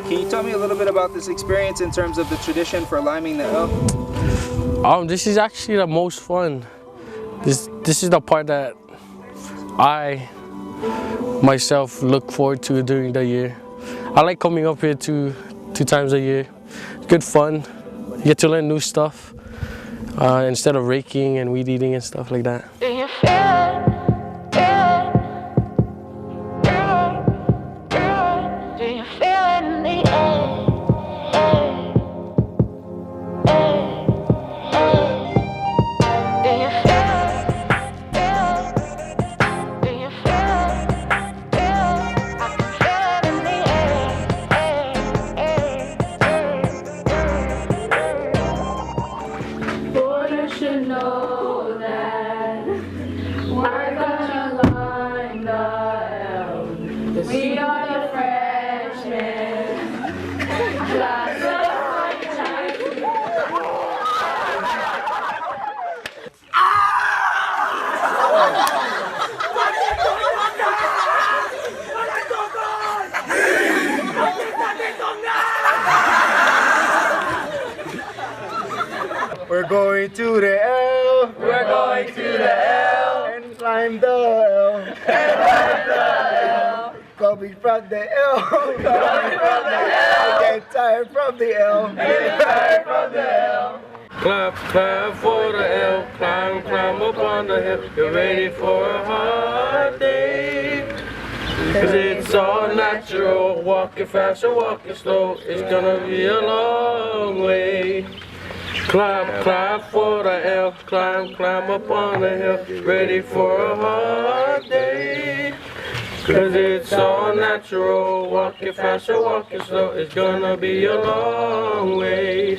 Can you tell me a little bit about this experience in terms of the tradition for liming the L? This is actually the most fun. This is the part that I myself look forward to during the year. I like coming up here two times a year. Good fun. You get to learn new stuff instead of raking and weed eating and stuff like that. Do you feel it? Do you feel it in the air? Do you feel it? Do you feel it? I can feel it in the air. Borders should know that we're gonna line the L. We are the freshmen. Class of 19. We're going to the L. We're going to the L. And climb the L. And climb the L. Coming from the L. Coming from the L. Get tired from the L. Get tired from the L. Clap, clap for the L, climb, climb up on the hill. Get ready for a hard day. Cause it's all natural, walking fast or walking slow. It's gonna be a long way. Clap, clap for the L, climb, climb up on the hill. Ready for a hard day. Cause it's all natural, walking fast or walking slow. It's gonna be a long way.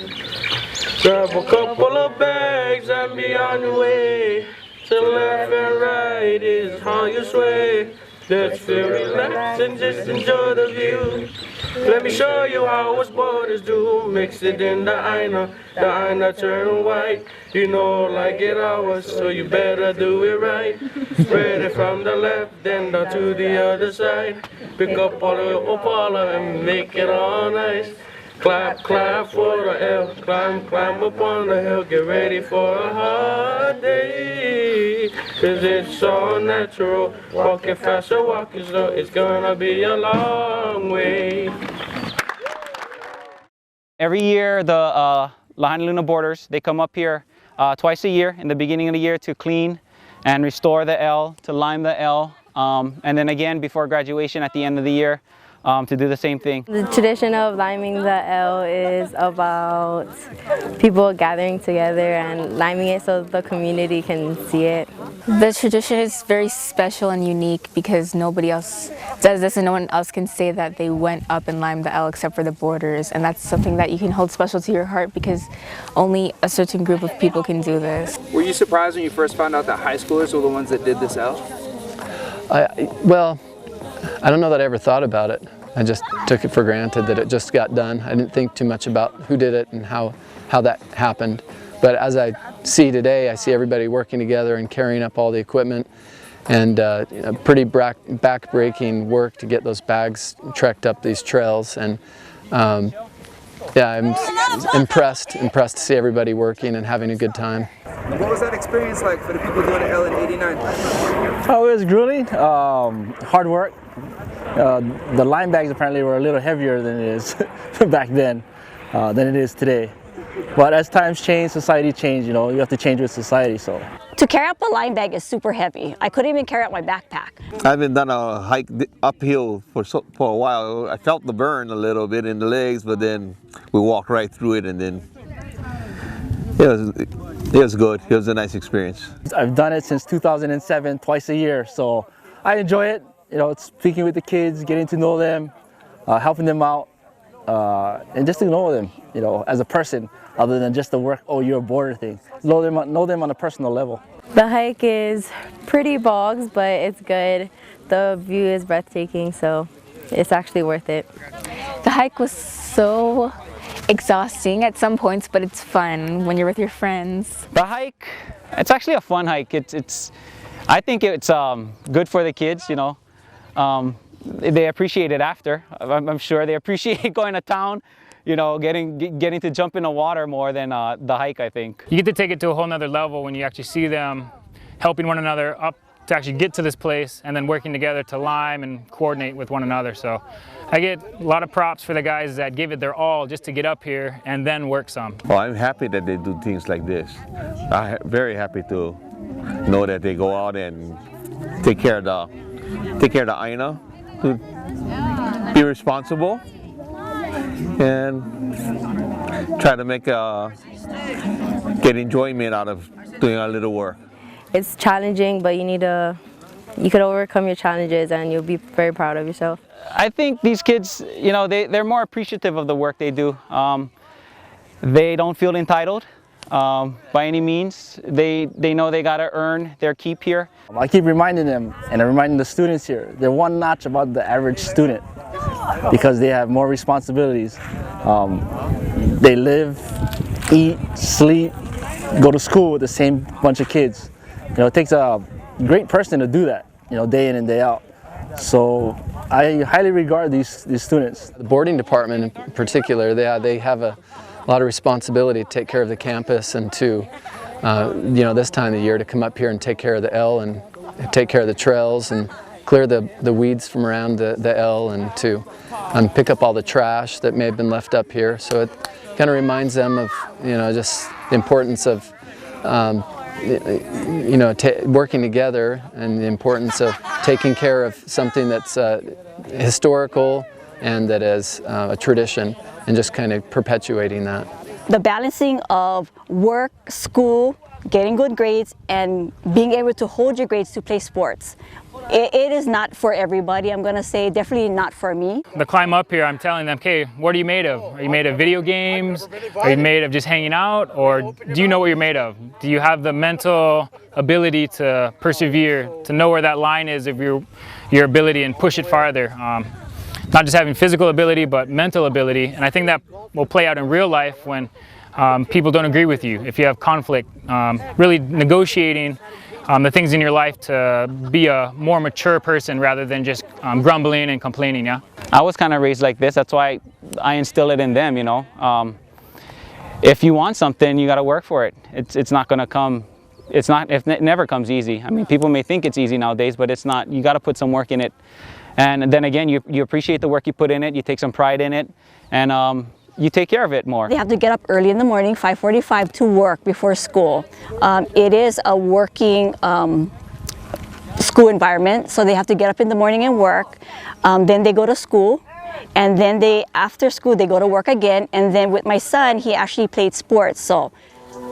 Grab a couple of bags and be on your way. To left and right is how you sway. Let's feel relaxed and just enjoy the view. Let me show you how us borders do. Mix it in the Aina turn white. You know like it ours, so you better do it right. Spread it from the left, then down to the other side. Pick up all your opala and make it all nice. Clap, clap for the L, climb, climb up on the hill. Get ready for a hard day. Cause it's all natural, walking fast or walking slow. It's gonna be a long way. Every year, the Lahainaluna boarders, they come up here twice a year in the beginning of the year to clean and restore the L, to lime the L, and then again before graduation at the end of the year to do the same thing. The tradition of liming the L is about people gathering together and liming it so the community can see it. The tradition is very special and unique because nobody else does this and no one else can say that they went up and limed the L except for the boarders, and that's something that you can hold special to your heart because only a certain group of people can do this. Were you surprised when you first found out that high schoolers were the ones that did this L? Well, I don't know that I ever thought about it. I just took it for granted that it just got done. I didn't think too much about who did it and how that happened. But as I see today, I see everybody working together and carrying up all the equipment, and pretty back-breaking work to get those bags trekked up these trails. And yeah, I'm impressed to see everybody working and having a good time. What was that experience like for the people doing the L in '89? Oh, it was grueling, hard work. The lime bags apparently were a little heavier than it is back then, than it is today. But as times change, society change, you know, you have to change with society, so. To carry up a lime bag is super heavy. I couldn't even carry up my backpack. I haven't done a hike uphill for a while. I felt the burn a little bit in the legs, but then we walked right through it, and then it was good. It was a nice experience. I've done it since 2007, twice a year, so I enjoy it. You know, speaking with the kids, getting to know them, helping them out, and just to know them, you know, as a person, other than just the work, oh, you're a boarder thing. Know them on a personal level. The hike is pretty bogs, but it's good. The view is breathtaking, so it's actually worth it. The hike was so exhausting at some points, but it's fun when you're with your friends. The hike, it's actually a fun hike. I think it's good for the kids, you know. they appreciate it after. I'm sure they appreciate going to town, you know, getting to jump in the water more than the hike, I think. You get to take it to a whole nother level when you actually see them helping one another up to actually get to this place and then working together to lime and coordinate with one another. So I get a lot of props for the guys that give it their all just to get up here and then work some. Well, I'm happy that they do things like this. I'm very happy to know that they go out and take care of the Aina, to be responsible and try to get enjoyment out of doing our little work. It's challenging, but you could overcome your challenges and you'll be very proud of yourself. I think these kids, you know, they're more appreciative of the work they do. They don't feel entitled by any means. They know they gotta earn their keep here. I keep reminding them, and I'm reminding the students here, they're one notch above the average student because they have more responsibilities. They live, eat, sleep, go to school with the same bunch of kids. You know, it takes a great person to do that, you know, day in and day out. So I highly regard these students. The boarding department in particular, they have a lot of responsibility to take care of the campus and to, you know, this time of the year to come up here and take care of the L and take care of the trails and clear the weeds from around the L and to pick up all the trash that may have been left up here. So it kind of reminds them of, you know, just the importance of you know, working together and the importance of taking care of something that's historical and that is a tradition and just kind of perpetuating that. The balancing of work, school, getting good grades, and being able to hold your grades to play sports. It is not for everybody, I'm gonna say, definitely not for me. The climb up here, I'm telling them, okay, what are you made of? Are you made of video games? Are you made of just hanging out? Or do you know what you're made of? Do you have the mental ability to persevere, to know where that line is of your ability and push it farther? Not just having physical ability, but mental ability. And I think that will play out in real life when people don't agree with you. If you have conflict, really negotiating the things in your life to be a more mature person rather than just grumbling and complaining, yeah? I was kind of raised like this, that's why I instill it in them, you know. If you want something, you got to work for it. It's not going to come, it never comes easy. I mean, people may think it's easy nowadays, but it's not. You got to put some work in it. And then again, you appreciate the work you put in it, you take some pride in it, and you take care of it more. They have to get up early in the morning, 5:45, to work before school. It is a working school environment, so they have to get up in the morning and work. Then they go to school, and then after school they go to work again. And then with my son, he actually played sports. So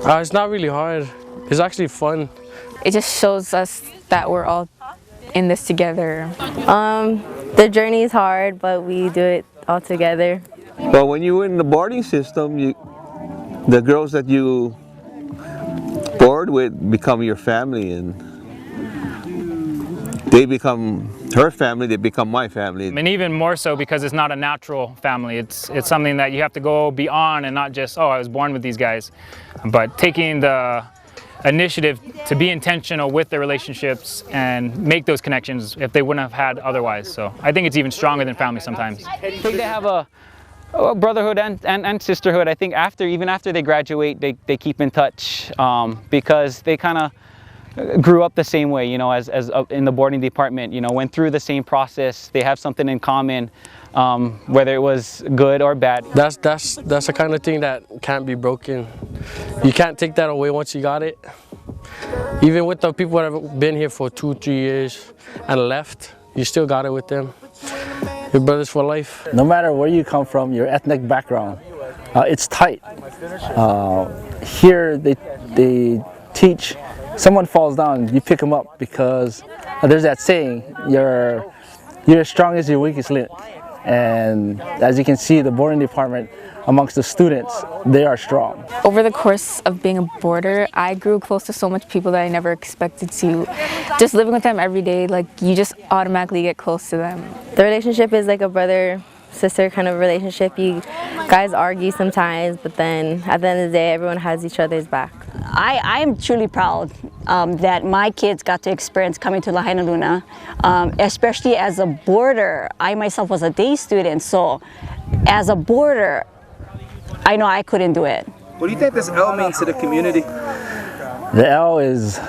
it's not really hard. It's actually fun. It just shows us that we're all in this together. The journey is hard, but we do it all together. Well, when you're in the boarding system, the girls that you board with become your family, and they become her family, they become my family. And even more so because it's not a natural family. It's something that you have to go beyond and not just, oh, I was born with these guys. But taking the initiative to be intentional with their relationships and make those connections if they wouldn't have had otherwise. So I think it's even stronger than family sometimes. I think they have a brotherhood and sisterhood. I think even after they graduate, they keep in touch because they kind of grew up the same way, you know, as in the boarding department, you know, went through the same process. They have something in common, whether it was good or bad. That's the kind of thing that can't be broken. You can't take that away once you got it. Even with the people that have been here for 2-3 years and left, you still got it with them. Your brothers for life. No matter where you come from, your ethnic background, it's tight. Here they teach, someone falls down, you pick them up, because there's that saying, you're as strong as your weakest link. And as you can see, the boarding department, amongst the students, they are strong. Over the course of being a boarder, I grew close to so much people that I never expected to. Just living with them every day, like, you just automatically get close to them. The relationship is like a brother-sister kind of relationship. You guys argue sometimes, but then at the end of the day, everyone has each other's back. I am truly proud that my kids got to experience coming to Lahainaluna, especially as a boarder. I myself was a day student, so as a boarder, I know I couldn't do it. What do you think this L means to the community? The L is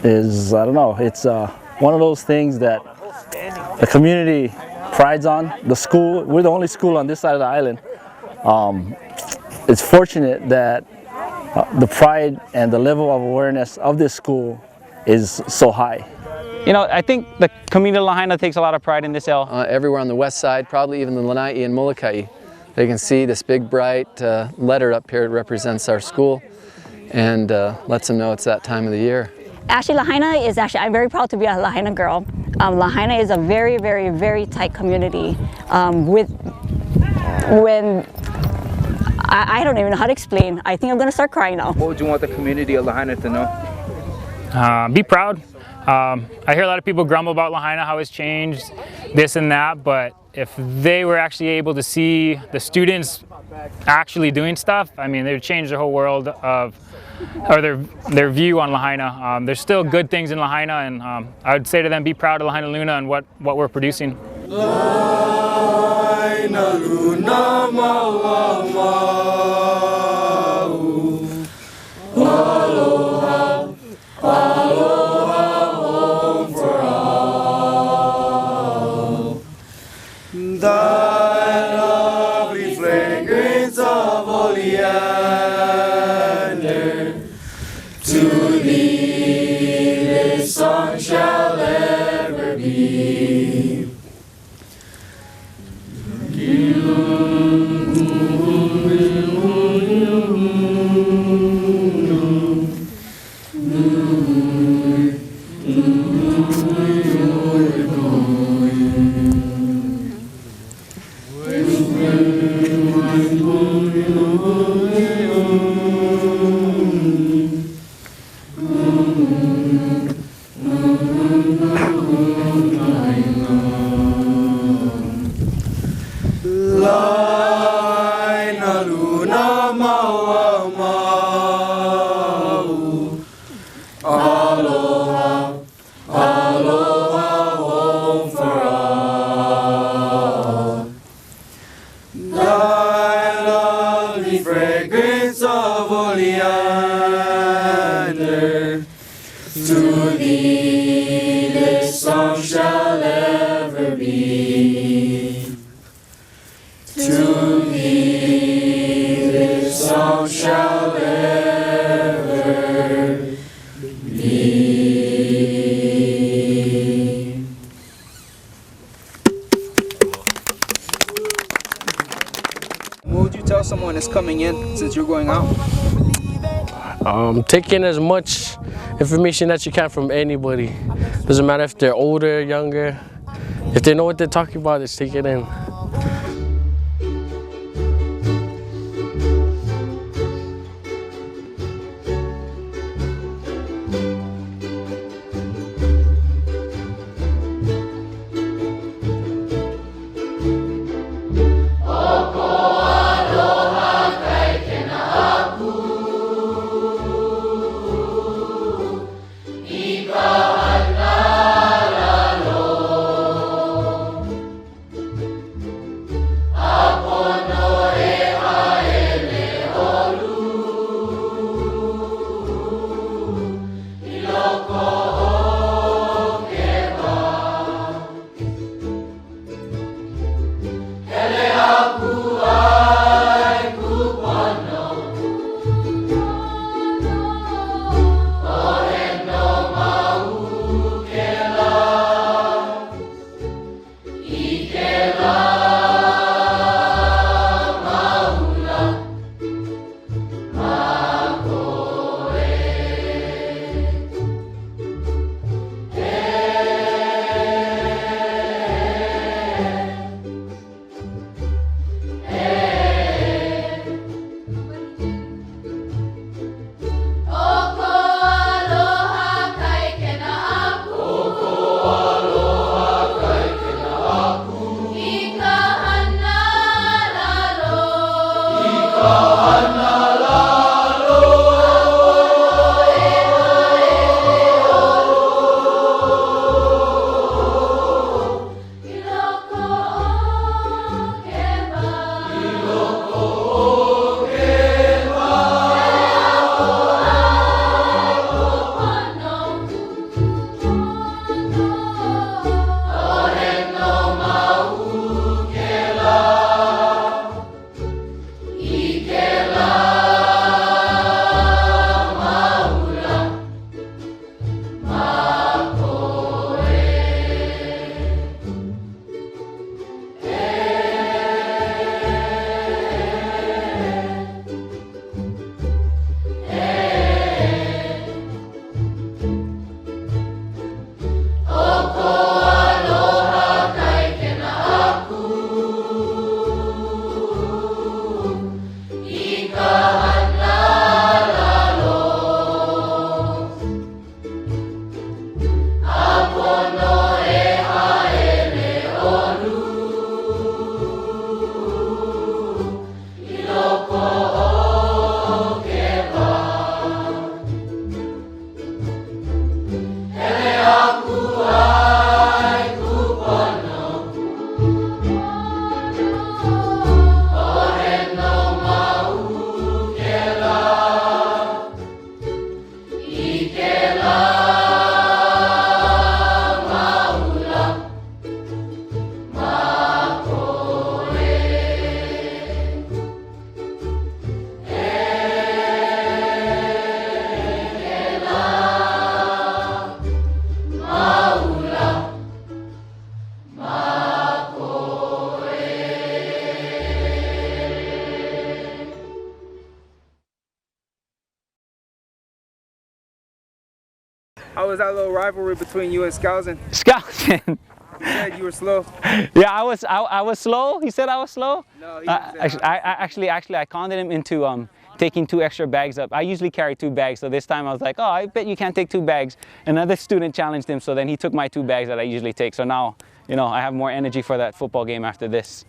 I don't know, it's one of those things that the community prides on. The school, we're the only school on this side of the island. It's fortunate that the pride and the level of awareness of this school is so high. You know, I think the community of Lahaina takes a lot of pride in this L. Everywhere on the west side, probably even the Lanai and Molokai, they can see this big bright letter up here. It represents our school and lets them know it's that time of the year. Actually, Lahaina is I'm very proud to be a Lahaina girl. Lahaina is a very, very, very tight community. I don't even know how to explain. I think I'm going to start crying now. What would you want the community of Lahaina to know? Be proud. I hear a lot of people grumble about Lahaina, how it's changed, this and that, but if they were actually able to see the students actually doing stuff, I mean, they would change their whole world of, or their view on Lahaina. There's still good things in Lahaina, and I would say to them, be proud of Lahainaluna and what we're producing. Lahainaluna maua mau, aloha, aloha home for all. Thy lovely fragrance of oleander, to thee this song shall ever be. Lahainaluna maua mau, aloha, aloha home for all. Thy lovely fragrance of oleander, to thee this song shall ever be. To thee this song shall ever be. What would you tell someone that's coming in since you're going out? Take in as much information that you can from anybody. Doesn't matter if they're older, younger. If they know what they're talking about, just take it in. How was that little rivalry between you and Skousen? Skousen. You said you were slow. Yeah, I was slow. He said I was slow. No, he didn't say actually, I conned him into taking 2 extra bags up. I usually carry 2 bags, so this time I was like, oh, I bet you can't take 2 bags. Another student challenged him, so then he took my 2 bags that I usually take. So now, you know, I have more energy for that football game after this.